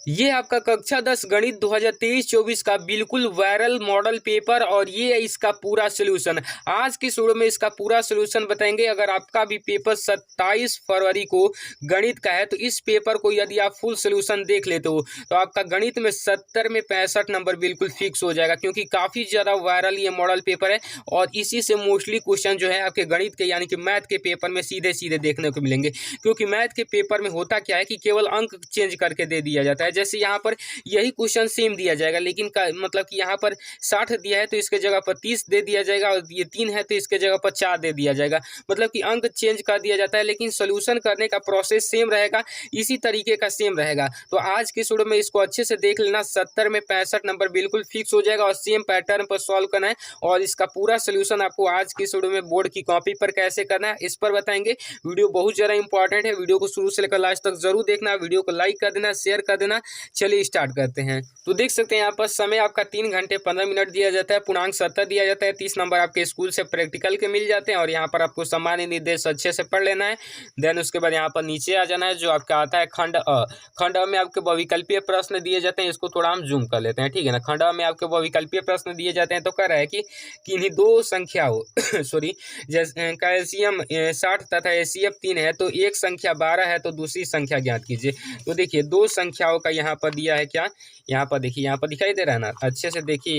ये आपका कक्षा 10 गणित 2023-24 का बिल्कुल वायरल मॉडल पेपर और ये है इसका पूरा सलूशन। आज की वीडियो में इसका पूरा सलूशन बताएंगे। अगर आपका भी पेपर 27 फरवरी को गणित का है तो इस पेपर को यदि आप फुल सलूशन देख लेते हो तो आपका गणित में 70 में 65 नंबर बिल्कुल फिक्स हो जाएगा, क्योंकि काफ़ी ज़्यादा वायरल ये मॉडल पेपर है और इसी से मोस्टली क्वेश्चन जो है आपके गणित के यानी कि मैथ के पेपर में सीधे सीधे देखने को मिलेंगे। क्योंकि मैथ के पेपर में होता क्या है कि केवल अंक चेंज करके दे दिया जाता है। जैसे यहाँ पर यही क्वेश्चन सेम दिया जाएगा, लेकिन मतलब कि यहाँ पर 60 दिया है तो इसके जगह पर 30 दे दिया जाएगा, और ये 3 है तो इसके जगह पर 4 दे दिया जाएगा। मतलब कि अंक चेंज कर दिया जाता है, लेकिन सोल्यूशन करने का प्रोसेस सेम रहेगा, इसी तरीके का सेम रहेगा। तो आज की वीडियो में इसको अच्छे से देख लेना। 70 में 65 नंबर बिल्कुल फिक्स हो जाएगा और सेम पैटर्न पर सॉल्व करना है, और इसका पूरा सोल्यूशन आपको आज की वीडियो में बोर्ड की कॉपी पर कैसे करना है इस पर बताएंगे। वीडियो बहुत ज़्यादा इंपॉर्टेंट है, वीडियो को शुरू से लेकर लास्ट तक जरूर देखना। वीडियो को लाइक कर देना, शेयर कर देना। चलिए स्टार्ट करते हैं। तो देख सकते हैं यहाँ पर समय आपका 3 घंटे 15 मिनट दिया जाता है, पूर्णांक 70 दिया जाता है, 30 नंबर आपके स्कूल से प्रैक्टिकल के मिल जाते हैं, और यहाँ पर आपको सामान्य निर्देश अच्छे से पढ़ लेना है। देन उसके बाद यहाँ पर नीचे आ जाना है, जो आपका आता है खंड अ। खंड अ में आपके बहुविकल्पीय प्रश्न दिए जाते हैं, इसको थोड़ा हम जूम कर लेते हैं, ठीक है ना। खंड अ में आपके बहुविकल्पीय प्रश्न दिए जाते हैं, तो कह रहा है कि किन्हीं दो संख्याओं सॉरी जैसे कैल्शियम 60 तथा एसीएफ 3 है, तो एक संख्या 12 है तो दूसरी संख्या ज्ञात कीजिए। तो देखिए दो संख्याओं का यहाँ पर दिया है क्या, यहाँ पर देखिए, यहाँ पर दिखाई दे रहा है ना, अच्छे से देखिए।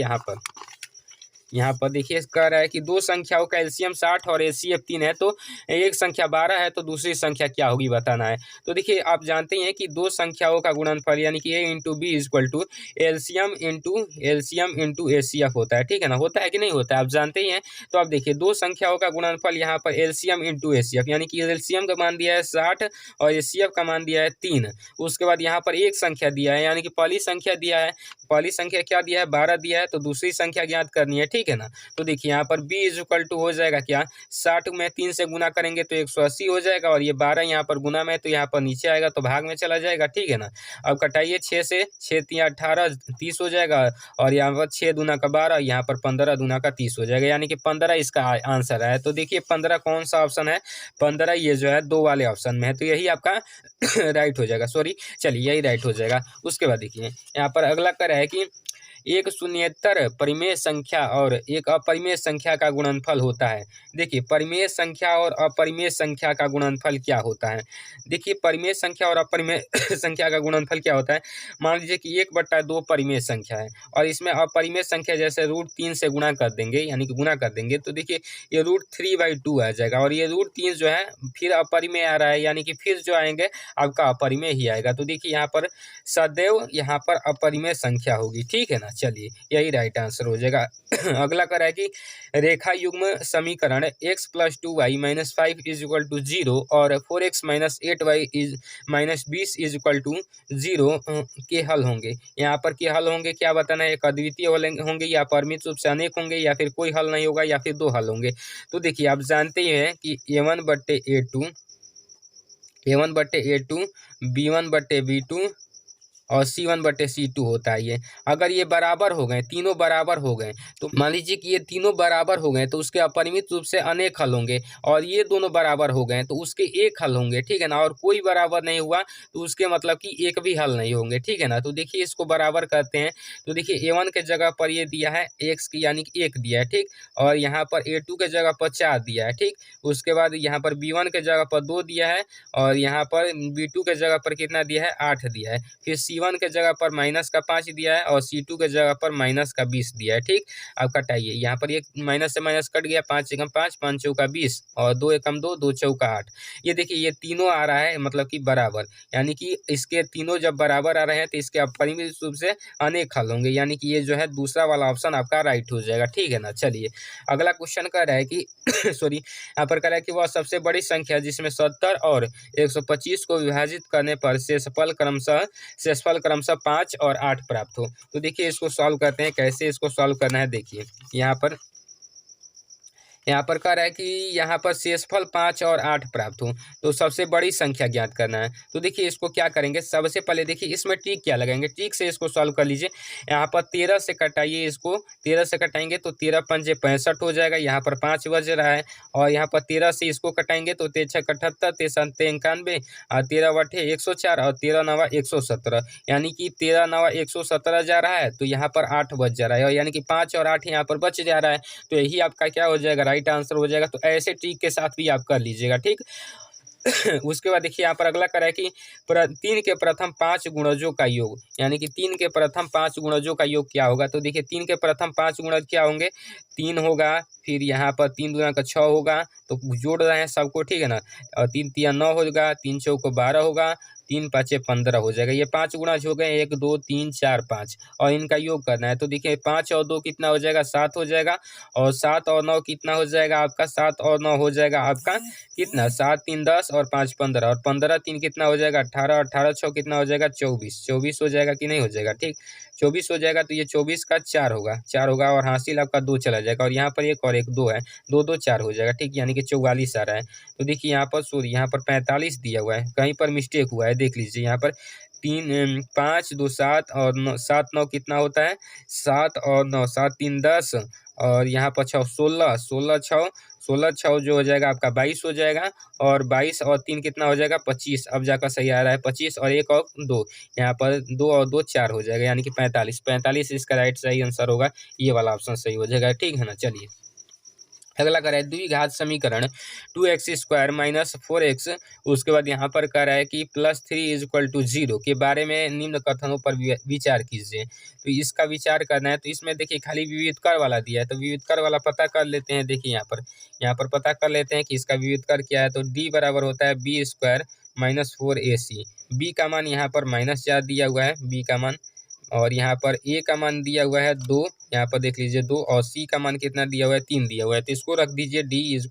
यहाँ पर देखिए कह रहा है कि दो संख्याओं का एलसीएम 60 और एचसीएफ 3 है, तो एक संख्या 12 है तो दूसरी संख्या क्या होगी बताना है। तो देखिए आप जानते हैं कि दो संख्याओं का गुणनफल यानी कि A into B equal to LCM into HCF होता है, ठीक है ना। होता है कि नहीं होता है, आप जानते ही हैं। तो आप देखिए दो संख्याओं का गुणनफल यहाँ पर एलसीएम इंटू एचसीएफ, यानी कि एलसीएम का मान दिया है 60 और एचसीएफ का मान दिया है 3। उसके बाद यहाँ पर एक संख्या दिया है, यानी कि पहली संख्या दिया है, पहली संख्या क्या दिया है 12 दिया है, तो दूसरी संख्या ज्ञात करनी है, ठीक है ना। तो देखिए यहाँ पर b इज इक्वल टू हो जाएगा क्या, 60 में 3 से गुना करेंगे तो 180 हो जाएगा, और ये 12 यहाँ पर गुना में तो यहाँ पर नीचे आएगा तो भाग में चला जाएगा, ठीक है ना। अब कटाइए 6 से, 6 3 18 30 हो जाएगा, और यहाँ पर 6 दूना का 12, यहाँ पर 15 दूना का 30 हो जाएगा, यानी कि 15 इसका आंसर है। तो देखिए 15 कौन सा ऑप्शन है, 15 ये जो है 2 वाले ऑप्शन में है, तो यही आपका राइट हो जाएगा। सॉरी, चलिए यही राइट हो जाएगा। उसके बाद देखिए यहाँ पर अगला कर है कि एक शून्येतर परिमेय संख्या और एक अपरिमेय संख्या का गुणनफल होता है। देखिए परिमेय संख्या और अपरिमेय संख्या का गुणनफल क्या होता है। देखिए परिमेय संख्या और अपरिमेय संख्या का गुणनफल क्या होता है। मान लीजिए कि 1/2 परिमेय संख्या है, और इसमें अपरिमेय संख्या जैसे √3 से गुणा कर देंगे, यानी कि गुणा कर देंगे, तो देखिए ये √3/2 आ जाएगा, और ये √3 जो है फिर अपरिमेय आ रहा है, यानी कि फिर जो आएंगे आपका अपरिमेय ही आएगा। तो देखिए यहाँ पर सदैव यहाँ पर अपरिमेय संख्या होगी, ठीक है ना। चलिए यही राइट आंसर हो जाएगा। अगला कर है कि रेखा युग्म समीकरण x + 2y - 5 = 0 और 4x - 8y - 20 = 0 के हल होंगे। यहाँ पर के हल होंगे क्या बताना है, एक अद्वितीय होंगे या परिमित रूप से अनेक होंगे, या फिर कोई हल नहीं होगा, या फिर दो हल होंगे। तो देखिए आप जानते ही हैं कि a1/a2 b1/b2 और C1/C2 होता है ये। अगर ये बराबर हो गए, तीनों बराबर हो गए, तो मान लीजिए कि ये तीनों बराबर हो गए तो उसके अपरिमित रूप से अनेक हल होंगे, और ये दोनों बराबर हो गए तो उसके एक हल होंगे, ठीक है ना। और कोई बराबर नहीं हुआ तो उसके मतलब कि एक भी हल नहीं होंगे, ठीक है ना। तो देखिए इसको बराबर करते हैं, तो देखिए a1 के जगह पर ये दिया है x की यानी कि 1 दिया है, ठीक, और यहाँ पर a2 के जगह पर 4 दिया है, ठीक। उसके बाद यहाँ पर b1 के जगह पर 2 दिया है, और यहाँ पर b2 के जगह पर कितना दिया है 8 दिया है। फिर C1 के जगह पर -5 दिया है, और C2 के जगह पर -20 दिया है, ठीक। अब कटाइए, यहाँ पर एक माइनस से माइनस कट गया, 5 एकम 5, 5 चौका 20, और 2 एकम 2, 2 चौका 8। ये देखिए ये तीनों आ रहा है मतलब कि बराबर, यानी कि इसके तीनों जब बराबर आ रहे हैं तो इसके अपरिमित रूप से अनेक हल होंगे, यानी कि ये जो है दूसरा वाला ऑप्शन आपका राइट हो जाएगा, ठीक है ना। चलिए अगला क्वेश्चन कर रहा है कि सॉरी, यहाँ पर कह रहा है कि वह सबसे बड़ी संख्या जिसमें 70 और 125 को विभाजित करने पर शेषफल क्रमशः 5 और 8 प्राप्त हो। तो देखिए इसको सॉल्व करते हैं, कैसे इसको सॉल्व करना है। देखिए यहाँ पर यहाँ पर कह रहा है कि यहाँ पर शेषफल 5 और 8 प्राप्त हो, तो सबसे बड़ी संख्या ज्ञात करना है। तो देखिए इसको क्या करेंगे, सबसे पहले देखिए इसमें ट्रिक क्या लगाएंगे, ट्रिक से इसको सॉल्व कर लीजिए। यहाँ पर 13 से कटाइए, इसको 13 से कटाएंगे तो 13 पंजे 65 हो जाएगा। यहाँ पर 5 बज रहा है और यहाँ पर 13 से इसको कटाएंगे तो 13 छः 78, 13 91 और 13 बटे 104 और 13 नवा 117, यानी कि 13 नवा 117 जा रहा है। तो यहाँ पर 8 बच जा रहा है और यानी कि 5 और 8 यहाँ पर बच जा रहा है। तो यही आपका क्या हो जाएगा, राइट आंसर हो जाएगा। तो ऐसे ट्रिक के साथ भी आप कर लीजिएगा, ठीक। उसके बाद देखिए यहाँ पर अगला करा है कि 3 के प्रथम 5 गुणजों का योग, यानी कि 3 के प्रथम 5 गुणजों का योग क्या होगा। तो देखिए 3 के प्रथम 5 गुणज क्या होंगे, 3 होगा, फिर यहाँ पर 3 दूना का 6 होगा, तो जोड़ रहे हैं सबको, ठीक है ना। और 3 तिया 9 होगा, 3 चौको 12 होगा, 3 पाँचे 15 हो जाएगा। ये 5 गुणज हो गए, 1 2 3 4 5, और इनका योग करना है। तो देखिए 5 और 2 कितना हो जाएगा, 7 हो जाएगा, और 7 और 9 कितना हो जाएगा आपका, 7 और 9 हो जाएगा आपका कितना, 7 3 10 और 5 15, और 15 3 कितना हो जाएगा 18, 18 6 कितना हो जाएगा 24, 24 हो जाएगा कि नहीं हो जाएगा, ठीक 24 हो जाएगा। तो ये 24 का 4 होगा, 4 होगा, और हासिल आपका 2 चला जाएगा, और यहाँ पर 1 और 1 2 है, 2 2 4 हो जाएगा, ठीक, यानी कि 44 आ रहा है। तो देखिए यहाँ पर सॉरी, यहाँ पर 45 दिया हुआ है, कहीं पर मिस्टेक हुआ है, देख लीजिए यहाँ पर 3 5 2 7 और 9 7 9 कितना होता है, 7 और 9 7 3 10, और यहाँ पर 6 16 16 6 16 6 जो हो जाएगा आपका 22 हो जाएगा, और 22 और 3 कितना हो जाएगा 25, अब जाकर सही आ रहा है 25, और 1 और 2, यहाँ पर 2 और 2 4 हो जाएगा, यानी कि 45 45 इसका राइट सही आंसर होगा, ये वाला ऑप्शन सही हो जाएगा, ठीक है ना। चलिए अगला कह रहा है द्विघात समीकरण 2x² माइनस 4x, उसके बाद यहाँ पर कह रहा है कि +3 = 0 के बारे में निम्न कथनों पर विचार कीजिए। तो इसका विचार करना है, तो इसमें देखिए खाली विविधकर वाला दिया है, तो विविधकर वाला पता कर लेते हैं। देखिए यहाँ पर पता कर लेते हैं कि इसका विविधकर क्या है। तो d बराबर होता है b² माइनस 4ac, b का मान यहाँ पर -4 दिया हुआ है, b का मान, और यहाँ पर a का मान दिया हुआ है 2, यहाँ पर देख लीजिए 2, और c का मान कितना दिया हुआ है 3 दिया हुआ है। तो इसको रख दीजिए d =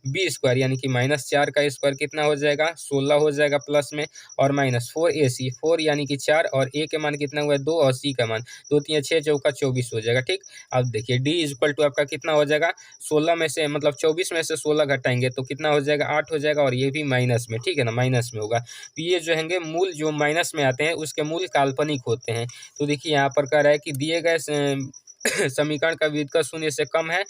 b², यानी कि -4 का स्क्वायर कितना हो जाएगा 16 हो जाएगा प्लस में, और -4ac 4 यानी कि 4, और a के मान कितना हुआ है 2, और c का मान 2 3 6 चौका 24 हो जाएगा, ठीक। अब देखिए d = आपका कितना हो जाएगा, 16 में से मतलब 24 में से 16 घटाएंगे तो कितना हो जाएगा 8 हो जाएगा, और ये भी माइनस में, ठीक है ना, माइनस में होगा। तो ये जो हैंगे मूल जो माइनस में आते हैं उसके मूल काल्पनिक होते हैं। तो देखिए यहाँ पर कह रहा है कि दिए गए समीकरण का विविधकर शून्य से कम है,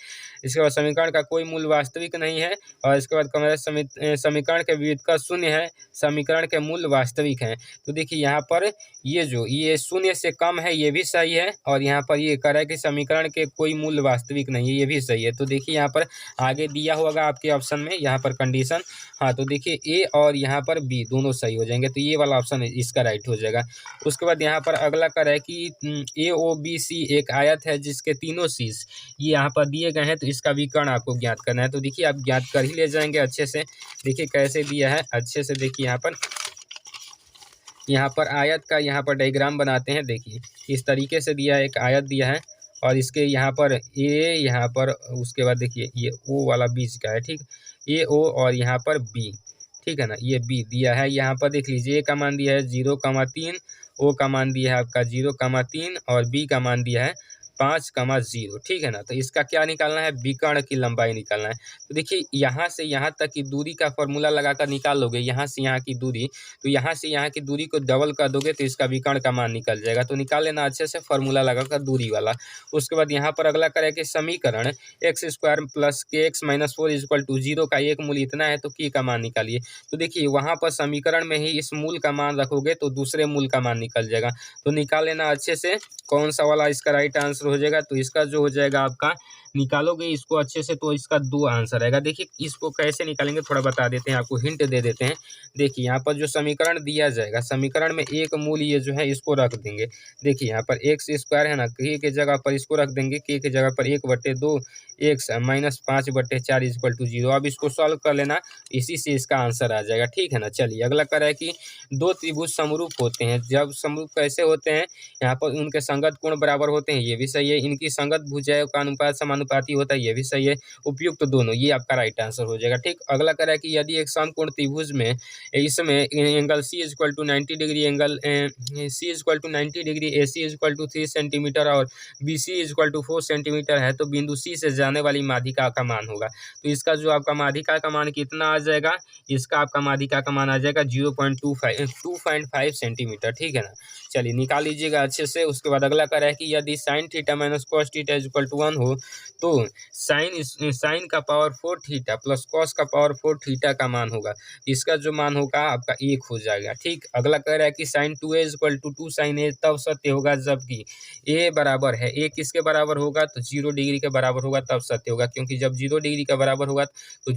इसके बाद समीकरण का कोई मूल वास्तविक नहीं है, और इसके बाद कह रहा है समीकरण के विविधकर शून्य है, समीकरण के मूल वास्तविक हैं। तो देखिए यहाँ पर ये शून्य से कम है, ये भी सही है, और यहाँ पर ये कह रहा है कि समीकरण के कोई मूल वास्तविक नहीं है, ये भी सही है। तो देखिए यहाँ पर आगे दिया होगा आपके ऑप्शन में, यहाँ पर कंडीशन, हाँ, तो देखिए ए और यहाँ पर बी दोनों सही हो जाएंगे, तो ये वाला ऑप्शन इसका राइट हो जाएगा। उसके बाद यहाँ पर अगला कर है कि AOBC एक आयत है जिसके तीनों शीर्ष ये यहाँ पर दिए गए हैं, तो इसका विकर्ण आपको ज्ञात करना है। तो देखिए आप ज्ञात कर ही ले जाएंगे अच्छे से। देखिए कैसे दिया है अच्छे से, देखिए यहाँ पर आयत का यहाँ पर डायग्राम बनाते हैं। देखिए इस तरीके से दिया है, एक आयत दिया है, और इसके यहाँ पर ए, यहाँ पर उसके बाद देखिए ये ओ वाला बीच का है, ठीक, AO, और यहाँ पर बी, ठीक है ना, ये बी दिया है। यहाँ पर देख लीजिए ए का मान दिया है 0,3, ओ का मान दिया है आपका 0,3, और बी का मान दिया है 5,0, ठीक है ना। तो इसका क्या निकालना है, विकर्ण की लंबाई निकालना है। तो देखिए यहाँ से यहाँ तक की दूरी का फॉर्मूला लगाकर निकाल लोगे, यहाँ से यहाँ की दूरी, तो यहाँ से यहाँ की दूरी को डबल कर दोगे तो इसका विकर्ण का मान निकल जाएगा। तो निकाल लेना अच्छे से फॉर्मूला लगाकर दूरी वाला। उसके बाद यहाँ पर अगला करें कि समीकरण x² + kx - 4 = 0 का एक मूल इतना है, तो की का मान निकालिए। तो देखिए वहाँ पर समीकरण में ही इस मूल का मान रखोगे तो दूसरे मूल का मान निकल जाएगा। तो निकाल लेना अच्छे से कौन सा वाला इसका राइट आंसर हो जाएगा। तो इसका जो हो जाएगा आपका, निकालोगे इसको अच्छे से तो इसका 2 आंसर आएगा। देखिए इसको कैसे निकालेंगे थोड़ा बता देते हैं, आपको हिंट दे देते हैं। देखिए यहाँ पर जो समीकरण दिया जाएगा, समीकरण में एक मूल ये जो है इसको रख देंगे। देखिए यहाँ पर x² है ना, k के जगह पर इसको रख देंगे, k के जगह पर 1/2 x -5/4 = 0। अब इसको सॉल्व कर लेना, इसी से इसका आंसर आ जाएगा, ठीक है ना। चलिए अगला कर रहा है कि 2 त्रिभुज समरूप होते हैं। जब समरूप कैसे होते हैं, यहाँ पर उनके संगत कोण बराबर होते हैं, ये भी सही है। इनकी संगत भुजाओं का अनुपात समानुपाती समानुपाती होता है, ये भी सही है। उपयुक्त दोनों, ये आपका राइट आंसर हो जाएगा। ठीक, अगला कह रहा है कि यदि एक समकोण त्रिभुज में इसमें angle C is equal to 90 degree, angle C is equal to 90 degree, A C is equal to 3 centimetre और B C is equal to 4 centimetre है, तो बिंदु सी से जाने वाली माध्यिका का मान होगा। तो इसका जो आपका माध्यिका का मान कितना आ जाएगा, इसका आपका माध्यिका का मान आ जाएगा 0.25 सेंटीमीटर। ठीक है ना, चलिए निकाल लीजिएगा अच्छे से। उसके बाद अगला कह रहा है कि यदि sine theta minus cos theta is equal to 1 हो, तो साइन का पावर 4 थीटा प्लस कॉस का पावर 4 थीटा का मान होगा। इसका जो मान होगा आपका 1 हो जाएगा। ठीक, अगला कह रहा है कि sine 2a is equal to 2 sine A तब सत्य होगा जबकि ए बराबर है, ए किसके बराबर होगा, तो 0 डिग्री के बराबर होगा तब सत्य होगा, क्योंकि जब 0 डिग्री का बराबर होगा तो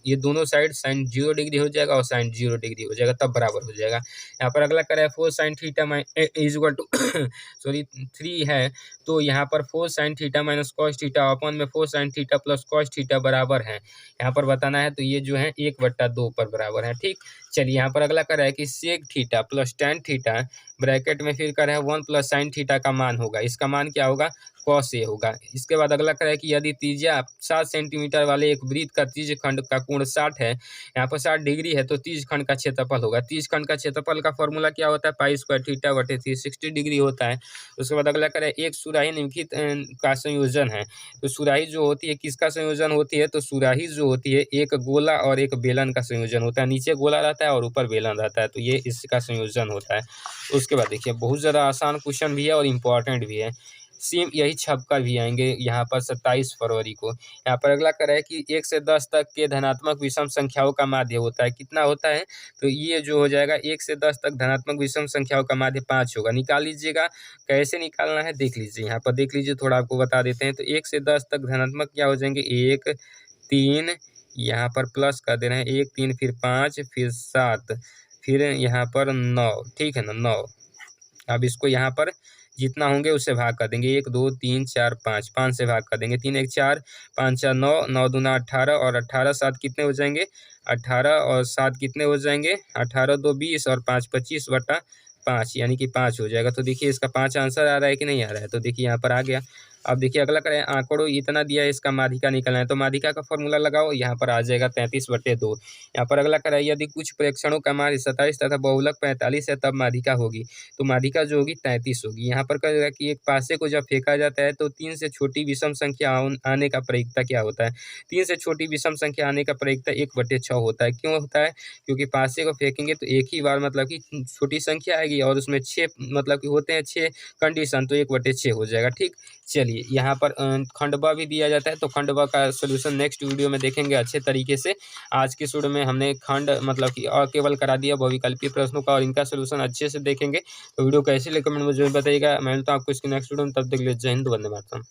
ये दोनों साइड साइन 0 डिग्री हो जाएगा और साइन 0 डिग्री हो जाएगा, तब बराबर हो जाएगा। यहाँ पर अगला कह रहा है 4 sine theta is equal to sorry 3 है, तो यहाँ पर 4 sine theta minus cos theta अपन में 4 sine theta plus cos theta बराबर है, यहाँ पर बताना है, तो ये जो है 1/2 पर बराबर है। ठीक, चलिए यहाँ पर अगला कर रहा है कि sec theta plus tan theta bracket में फिर कर रहा है 1 प्लस साइन थीटा का मान होगा, इसका मान क्या होगा, कॉस ए होगा। इसके बाद अगला कर रहा है कि यदि त्रिज्या 7 सेंटीमीटर वाले एक वृत्त का त्रिज्य खंड का कोण 60 है, यहाँ पर 60 डिग्री है, तो त्रिज्य खंड का क्षेत्रफल होगा। त्रिज्य खंड का क्षेत्रफल का फॉर्मूला क्या होता है, पाई स्क्वायर थीटा बटे 360 डिग्री होता है। उसके बाद अगला कर रहा है एक सुराही निम्नलिखित का संयोजन है, तो सुराही जो होती है किसका संयोजन होती है, तो सुराही जो होती है एक गोला और एक बेलन का संयोजन होता है, नीचे गोला रहता है और ऊपर बेलन रहता है, तो ये इसका संयोजन होता है। उसके बाद देखिए बहुत ज़्यादा आसान क्वेश्चन भी है और इम्पॉर्टेंट भी है, सेम यही छपकर भी आएंगे यहाँ पर 27 फरवरी को। यहाँ पर अगला कर रहा है कि 1 से 10 तक के धनात्मक विषम संख्याओं का माध्य होता है, कितना होता है, तो ये जो हो जाएगा 1 से 10 तक धनात्मक विषम संख्याओं का माध्य 5 होगा। निकाल लीजिएगा, कैसे निकालना है देख लीजिए, यहाँ पर देख लीजिए, थोड़ा आपको बता देते हैं। तो 1 से 10 तक धनात्मक क्या हो जाएंगे, 1 3, यहाँ पर प्लस कर दे रहे हैं 1 3 फिर 5 फिर 7 फिर यहाँ पर 9, ठीक है ना 9। अब इसको यहाँ पर जितना होंगे उससे भाग कर देंगे, 1 2 3 4 5, 5 से भाग कर देंगे, 3 1 4 5 4 9, 9 दूना 18 और 18 7 कितने हो जाएंगे, 18 और 7 कितने हो जाएंगे, 18 2 20 और 5 25/5, यानी कि 5 हो जाएगा। तो देखिए इसका 5 आंसर आ रहा है कि नहीं आ रहा है, तो देखिए यहाँ पर आ गया। अब देखिए अगला करें, आंकड़ों इतना दिया है, इसका माध्यिका निकलना है, तो माध्यिका का फॉर्मूला लगाओ, यहाँ पर आ जाएगा 33/2। यहाँ पर अगला करें, यदि कुछ प्रेक्षणों का मान 27 तथा बहुलक 45 है तब माध्यिका होगी, तो माध्यिका जो होगी 33 होगी। यहाँ पर कहेगा कि एक पासे को जब फेंका जाता है तो 3 से छोटी विषम संख्या आने का प्रायिकता क्या होता है, 3 से छोटी विषम संख्या आने का प्रायिकता 1/6 होता है। क्यों होता है, क्योंकि पासे को फेंकेंगे तो एक ही बार मतलब कि छोटी संख्या आएगी और उसमें 6 मतलब कि होते हैं 6 कंडीशन, तो 1/6 हो जाएगा। ठीक, चलिए यहाँ पर खंडवा भी दिया जाता है, तो खंडवा का सोल्यूशन नेक्स्ट वीडियो में देखेंगे अच्छे तरीके से। आज के वीडियो में हमने खंड मतलब कि और केवल करा दिया बहुविकल्पीय प्रश्नों का, और इनका सोल्यूशन अच्छे से देखेंगे। तो वीडियो कैसे लगे कमेंट में जरूर बताइएगा। मैं मिलता हूँ आपको इसके नेक्स्ट वीडियो में, तब तक के लिए जय हिंद, वंदे मातरम।